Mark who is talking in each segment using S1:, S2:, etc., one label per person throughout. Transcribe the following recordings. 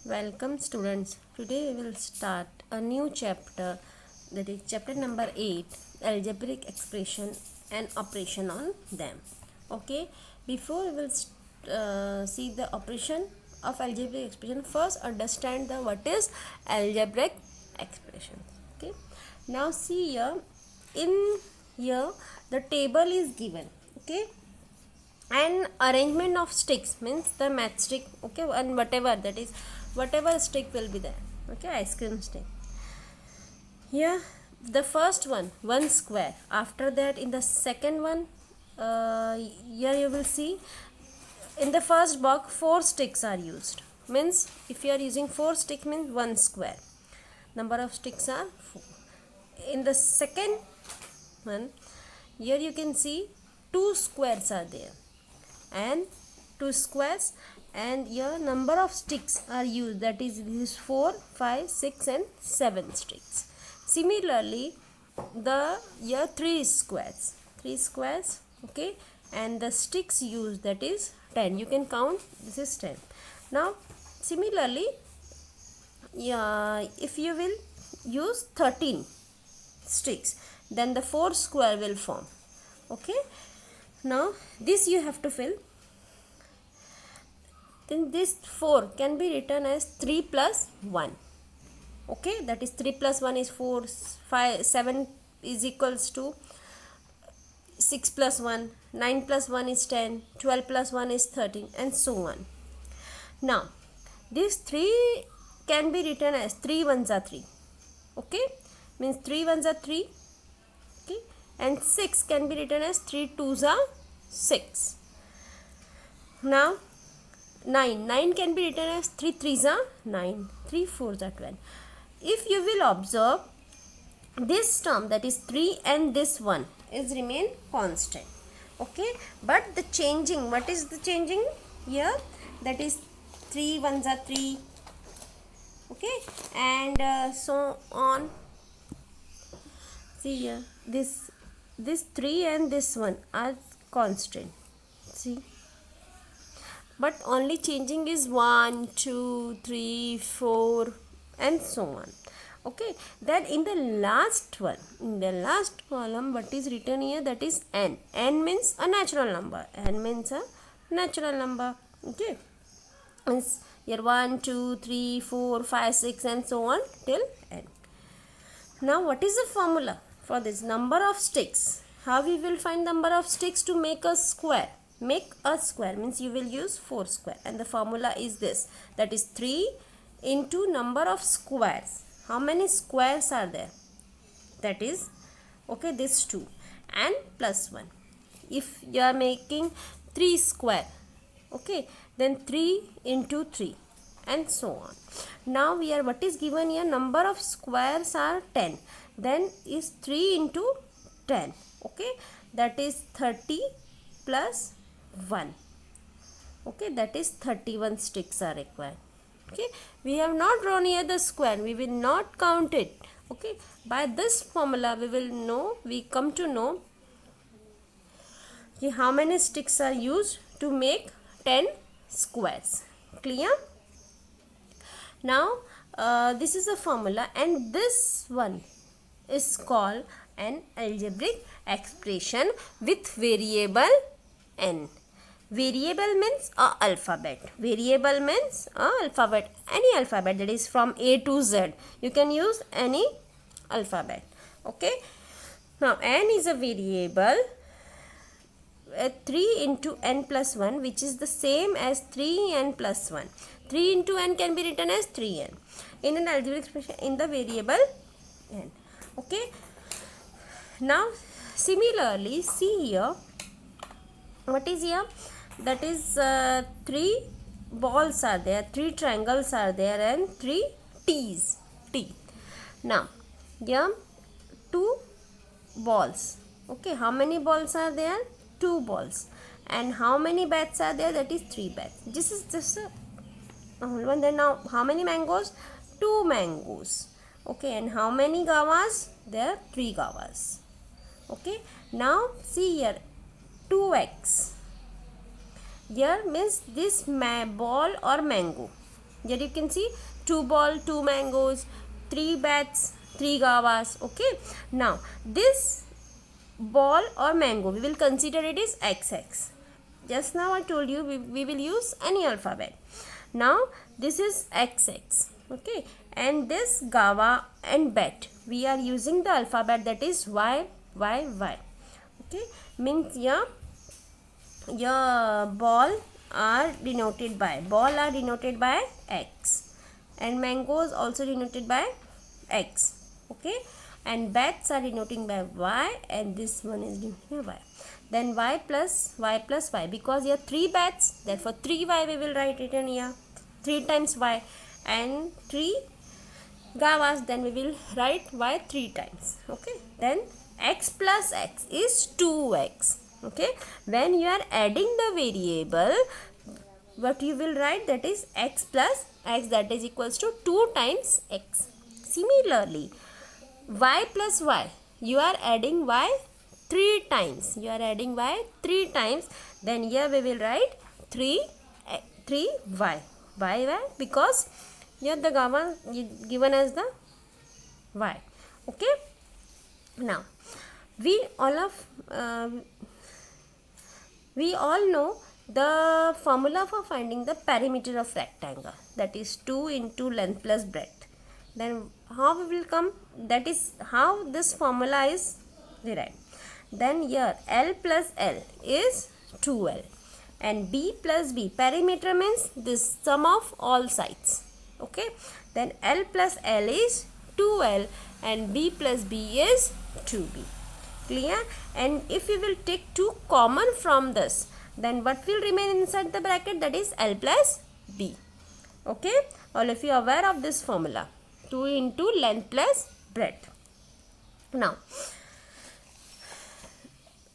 S1: Welcome students. Today we will start a new chapter, that is chapter number 8, algebraic expression and operation on them. Okay, before we will see the operation of algebraic expression, first understand the what is algebraic expression. Okay, now see here, in here the table is given. Okay, and arrangement of sticks means the matchstick, okay, and whatever stick will be there, okay, ice cream stick. Here the first one square, after that in the second one, here you will see in the first box 4 sticks are used, means if you are using 4 stick means 1 square, number of sticks are 4. In the second one, here you can see 2 squares are there and 2 squares, and your number of sticks are used, that is this is 4, 5, 6 and 7 sticks. Similarly the here 3 squares, okay, and the sticks used, that is 10, you can count, this is 10. Now similarly, if you will use 13 sticks, then the 4 square will form. Okay, now this you have to fill. Then this 4 can be written as 3 plus 1. Okay, that is 3 plus 1 is 4, 5, 7 is equals to 6 plus 1, 9 plus 1 is 10, 12 plus 1 is 13 and so on. Now this 3 can be written as 3 ones are 3. Okay, means 3 ones are 3. Okay, and 6 can be written as 3 twos are 6. Now 9 can be written as 3 threes are 9, 3 fours are 12. If you will observe, this term, that is 3 and this 1 is remain constant. Okay, but the changing, what is the changing here, that is 3 ones are 3. Okay, and so on. See here, this 3 and this 1 are constant. See, but only changing is 1, 2, 3, 4 and so on. Okay, then in the last one, in the last column, what is written here, that is n. N means a natural number. N means a natural number. Okay, means here 1, 2, 3, 4, 5, 6 and so on till n. Now what is the formula for this number of sticks? How we will find number of sticks to make a square? Make a square means you will use 4 square, and the formula is this, that is 3 into number of squares. How many squares are there? That is, okay, this 2 and plus 1. If you are making 3 square, okay, then 3 into 3 and so on. Now here what is given here, number of squares are 10, then is 3 into 10. Okay, that is 30 plus 1. Okay, that is 31 sticks are required. Okay, we have not drawn here the square, we will not count it. Okay, by this formula we come to know how many sticks are used to make 10 squares. Clear? Now this is a formula, and this one is called an algebraic expression with variable n. Variable means a alphabet. Variable means a alphabet. Any alphabet, that is from A to Z. You can use any alphabet. Okay. Now n is a variable. 3 into n plus 1, which is the same as 3n plus 1. 3 into n can be written as 3n in an algebraic expression in the variable n. Okay. Now similarly, see here, what is here, that is 3 balls are there, 3 triangles are there and 3 T's. Now here 2 balls. Okay, how many balls are there? 2 balls. And how many bats are there? That is 3 bats. This is just a whole one. Then now how many mangoes? 2 mangoes. Okay, and how many guavas? There are 3 guavas. Okay, now see here, 2x. Here means this ball or mango. Here you can see 2 ball, 2 mangoes, 3 bats, 3 guavas. Okay, now this ball or mango, we will consider it is XX. Just now I told you we will use any alphabet. Now this is XX. Okay, and this guava and bat, we are using the alphabet that is Y. Okay, means your ball are denoted by X, and mangoes also denoted by X. Okay, and bats are denoting by Y, and this one is denoted by Y. Then Y plus Y, because here 3 bats, therefore 3Y we will write it in here, 3 times Y, and 3 gavas, then we will write Y 3 times. Okay, then X plus X is 2X. Okay, when you are adding the variable, what you will write, that is X plus X, that is equals to 2 times X. Similarly, Y plus Y, you are adding Y 3 times. Then here we will write 3Y. Why? Because here the gamma given as the Y. Okay. Now we all know the formula for finding the perimeter of rectangle, that is 2 into length plus breadth. Then how we will come, that is how this formula is derived. Then here L plus L is 2L, and B plus B, perimeter means this sum of all sides. Okay, then L plus L is 2L, and B plus B is 2B. Clear? And if we will take 2 common from this, then what will remain inside the bracket, that is L plus B. Okay, all of you are aware of this formula, 2 into length plus breadth. Now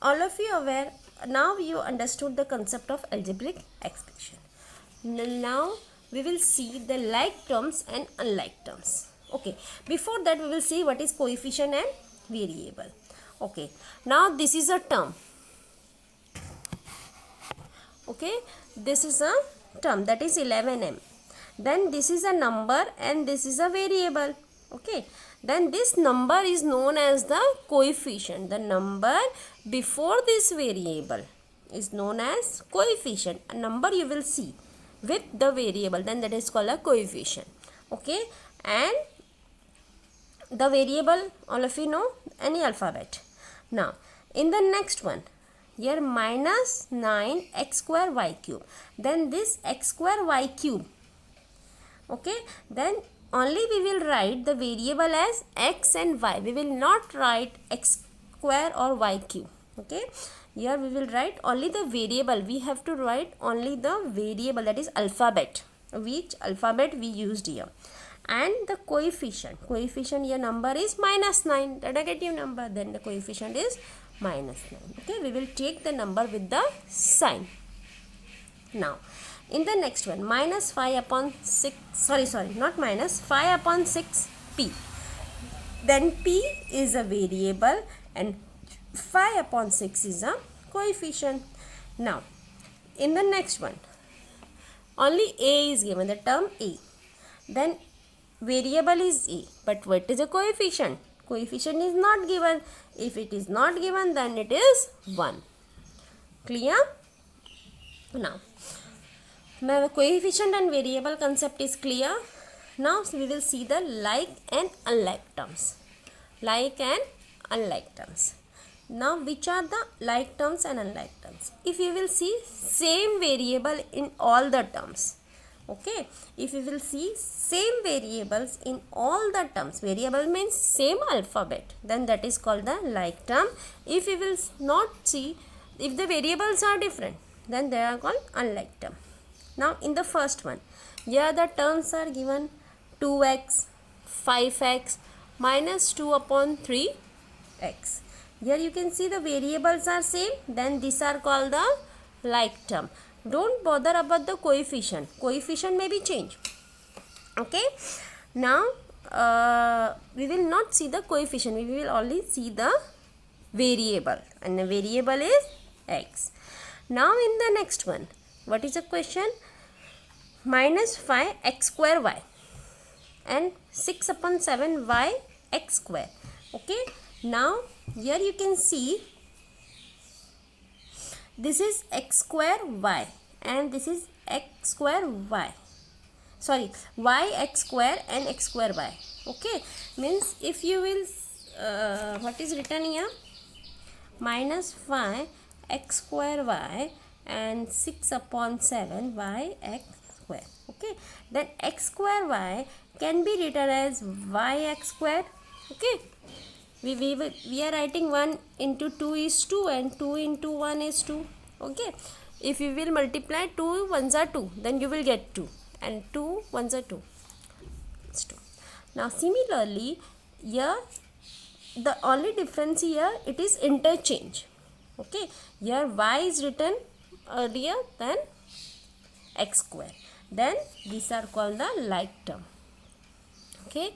S1: all of you are aware, now you understood the concept of algebraic expression. Now we will see the like terms and unlike terms. Okay, before that we will see what is coefficient and variable. Okay, now this is a term. Okay, this is a term, that is 11m. Then this is a number and this is a variable. Okay, then this number is known as the coefficient. The number before this variable is known as coefficient. A number you will see with the variable, then that is called a coefficient. Okay, and the variable, all of you know, any alphabet. Now in the next one, here minus 9x square y cube, then this x square y cube. Okay, then only we will write the variable as x and y. We will not write x square or y cube. Okay, here we will write only the variable. We have to write only the variable, that is alphabet, which alphabet we used here. And the coefficient here number is minus 9, the negative number, then the coefficient is minus 9. Okay, we will take the number with the sign. Now in the next one, minus 5 upon 6, not minus, 5 upon 6 p. Then p is a variable and 5 upon 6 is a coefficient. Now in the next one, only a is given, the term a. Then variable is a, but what is a coefficient? Coefficient is not given. If it is not given, then it is 1. Clear? Now coefficient and variable concept is clear. Now we will see the like and unlike terms. Now which are the like terms and unlike terms? If you will see same variable in all the terms. Okay, if you will see same variables in all the terms, variable means same alphabet, then that is called the like term. If you will not see, if the variables are different, then they are called unlike term. Now in the first one, here the terms are given 2x, 5x, minus 2 upon 3x. Here you can see the variables are same, then these are called the like term. Don't bother about the coefficient. Coefficient may be changed. Okay. Now we will not see the coefficient. We will only see the variable, and the variable is x. Now in the next one, what is the question? minus 5 x square y and 6 upon 7 y x square. Okay, now here you can see this is x square y and this is x square y, sorry, y x square and x square y. Okay, means if you will what is written here, minus 5 x square y and 6 upon 7 y x square. Okay, then x square y can be written as y x square. Okay, we are writing 1 into 2 is 2 and 2 into 1 is 2. Okay, if you will multiply 2 ones are 2, then you will get 2, and 2 ones are 2. It's 2. Now similarly here the only difference here, it is interchange. Okay, here y is written earlier than x square, then these are called the like term. Okay,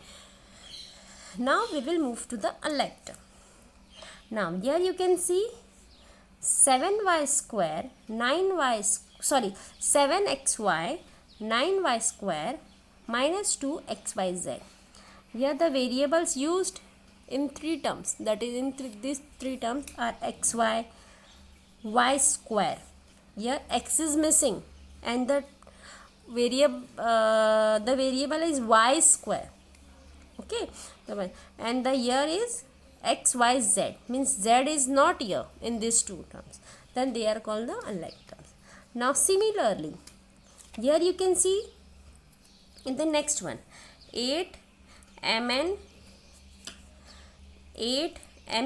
S1: now we will move to the unlike term. Now here you can see 7y square 7xy 9y square minus 2xyz. Here the variables used in 3 terms, that is in these 3 terms are xy, y square. Here x is missing and the variable is y square. Okay, and the here is xyz, means z is not here in these 2 terms, then they are called the unlike terms. Now similarly here you can see in the next one 8m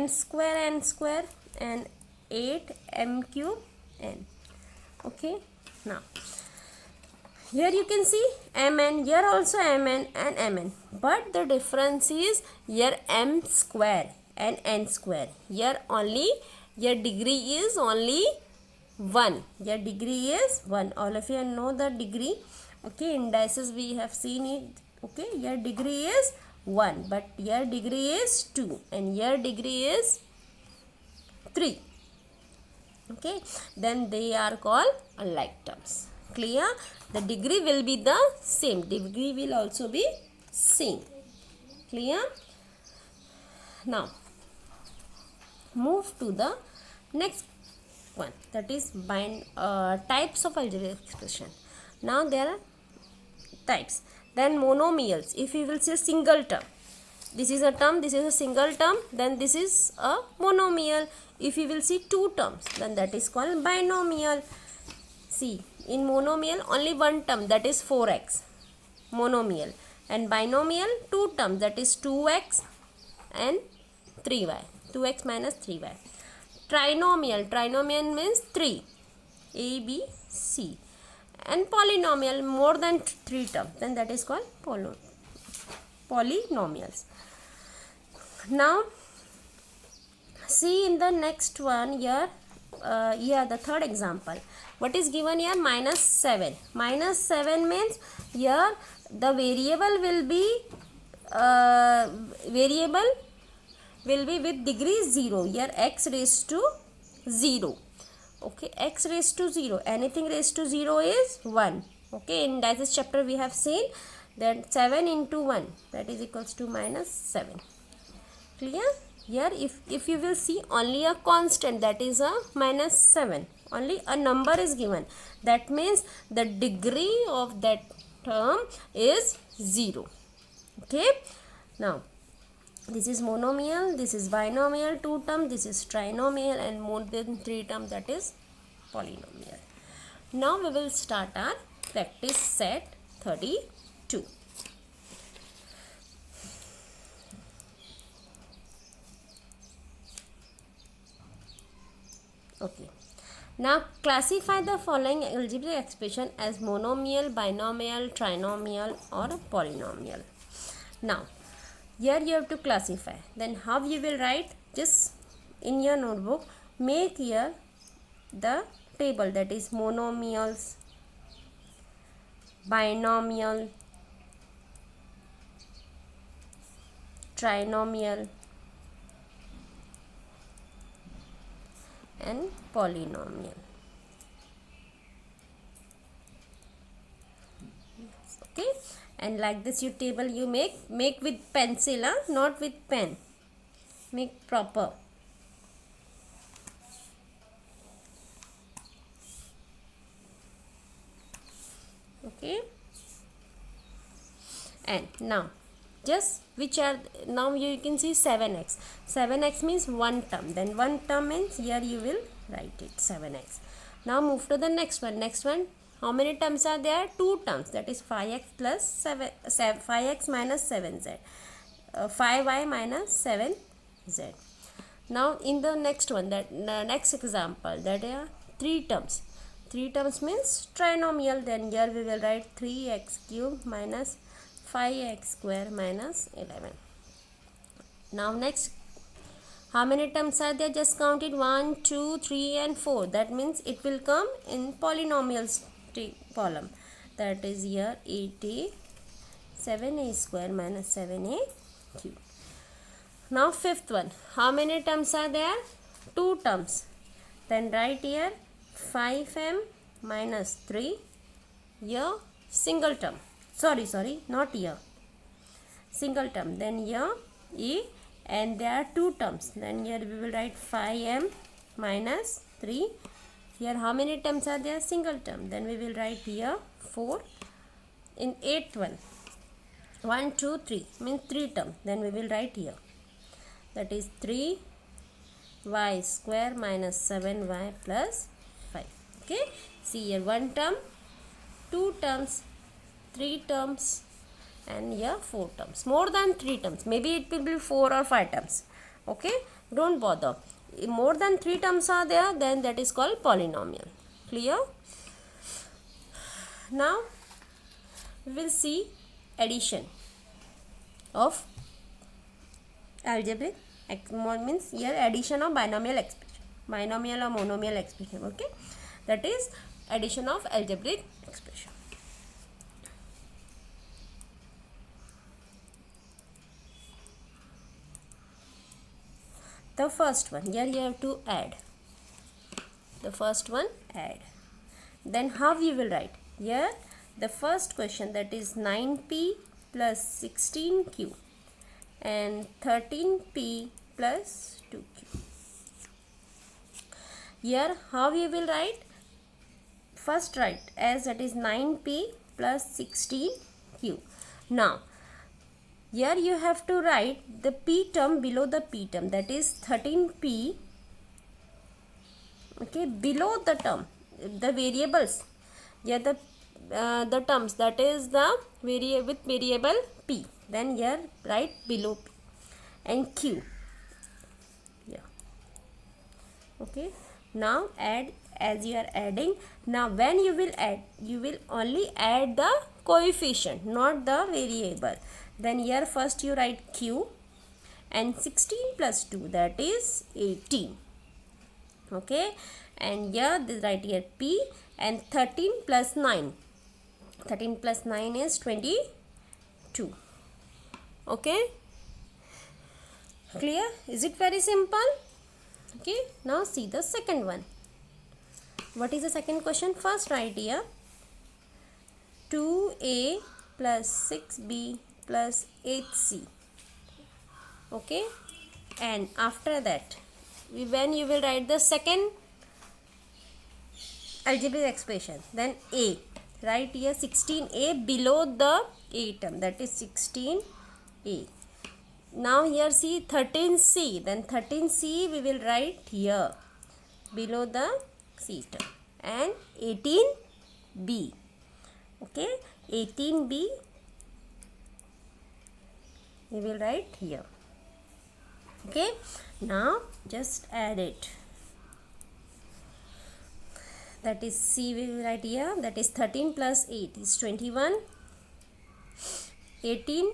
S1: square n square and 8m cube n. Okay, now here you can see mn, here also mn and mn, but the difference is here m square and n square. Here only your degree is only 1. Your degree is 1. All of you know the degree. Okay, indices we have seen it. Okay, your degree is 1, but your degree is 2 and your degree is 3. Okay, then they are called unlike terms. Clear? The degree will be the same. Degree will also be same. Clear? Now move to the next one, that is types of algebraic expression. Now there are types. Then monomials, if you will see a single term, this is a term, this is a single term, then this is a monomial. If you will see 2 terms, then that is called binomial. See, in monomial only 1 term, that is 4x, monomial, and binomial 2 terms, that is 2x and 3y, 2x minus 3y. Trinomial means 3, a, b, c, and polynomial more than 3 terms, then that is called polynomials. Now see in the next one here, the third example, what is given here, minus 7. Minus 7 means here the variable will be with degree 0. Here x raised to 0. Okay, x raised to 0, anything raised to 0 is 1. Okay, in this chapter we have seen that 7 into 1, that is equals to minus 7. Clear? Here if you will see only a constant, that is a minus 7, only a number is given, that means the degree of that term is 0. Okay, now this is monomial, this is binomial 2 term, this is trinomial, and more than 3 term, that is polynomial. Now we will start our practice set 32. Okay, now classify the following algebraic expression as monomial, binomial, trinomial, or polynomial. Now here you have to classify. Then how you will write? Just in your notebook make here the table, that is monomials, binomial, trinomial, and polynomial. Okay, and like this your table you make with pencil, not with pen. Make proper. Okay, and now just which are, now you can see 7x. 7x means one term, then one term means here you will write it 7x. Now move to the next one. Next one, how many terms are there? Two terms, that is 5x plus 5x minus 7z, 5y minus 7z. Now in the next one, that next example, that are three terms. Three terms means trinomial, then here we will write 3x cube minus 5x square minus 11. Now next, how many terms are there? Just count it, 1, 2, 3 and 4. That means it will come in polynomials column. That is here 8a 7a square minus 7a cube. Now fifth one, how many terms are there? Two terms. Then write here 5m minus 3, here single term. Sorry, not here. Single term. Then here e, and there are two terms. Then here we will write 5m minus 3. Here how many terms are there? Single term. Then we will write here 4. In eighth one, 1, 2, 3 means three term. Then we will write here. That is 3y square minus 7y plus 5. Okay. See here, one term, two terms, three terms, and here four terms. More than three terms. Maybe it will be 4 or 5 terms. Okay. Don't bother. If more than three terms are there, then that is called polynomial. Clear? Now we will see addition of algebraic, means here addition of binomial expression, binomial or monomial expression. Okay, that is addition of algebraic expression. The first one, here you have to add. The first one, add. Then how you will write? Here the first question, that is 9p plus 16q and 13p plus 2q. Here how you will write? First write as that is 9p plus 16q. Now here you have to write the p term below the p term, that is 13p, okay, below the term, the variables. Here the terms, that is the with variable p. Then here write below p and q. Yeah. Okay. Now add, as you are adding. Now when you will add, you will only add the coefficient, not the variable. Then here first you write q and 16 plus 2, that is 18. Okay, and here this write here p and 13 plus 9. 13 plus 9 is 22. Okay, clear? Is it very simple? Okay, now see the second one. What is the second question? First write here 2a plus 6b plus 8c. Okay, and after that when you will write the second algebraic expression, then a, write here 16a below the a term, that is 16a. Now here see 13c, then 13c we will write here below the c term, and 18b. Okay, 18b we will write here. Okay, now just add it. That is c we will write here, that is 13 plus 8 is 21. 18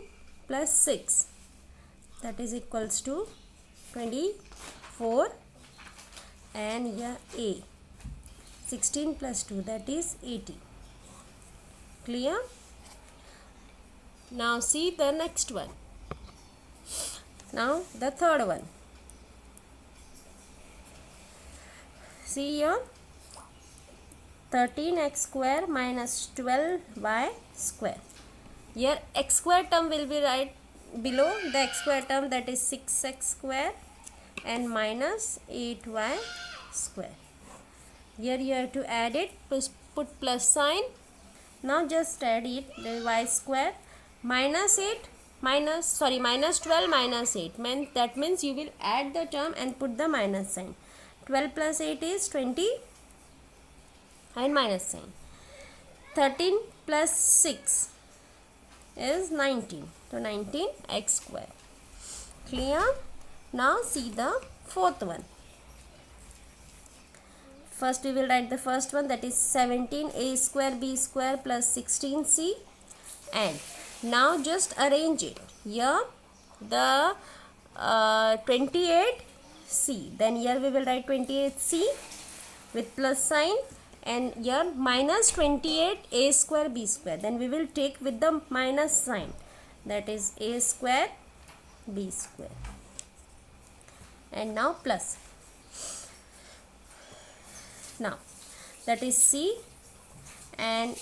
S1: plus 6, that is equals to 24. And here a, 16 plus 2, that is 80. Clear? Now see the next one. Now the third one. See here 13x square minus 12y square. Here x square term will be right below the x square term, that is 6x square and minus 8y square. Here you have to add it, put plus sign. Now just add it, the y square minus 12 minus 8 means, that means you will add the term and put the minus sign. 12 plus 8 is 20 and minus sign. 13 plus 6 is 19. So 19x square. Clear? Now see the fourth one. First we will write the first one, that is 17a square b square plus 16c, and now just arrange it. Here the 28c, then here we will write 28c with plus sign, and here minus 28a square b square, then we will take with the minus sign, that is a square b square, and now plus. Now that is c, and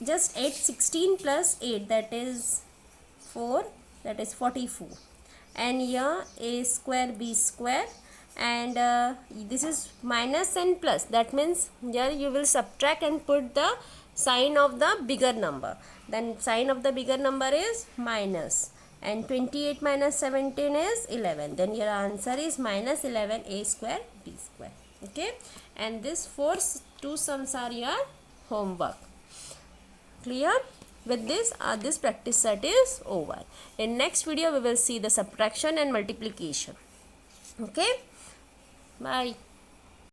S1: just add 16 plus 8, that is 4, that is 44, and here a square b square, and this is minus and plus, that means here you will subtract and put the sign of the bigger number, then sign of the bigger number is minus, and 28 minus 17 is 11, then your answer is minus 11a square b square. Okay, and this 2 sums are your homework. Clear? With this, this practice set is over. In next video we will see the subtraction and multiplication. Okay, bye.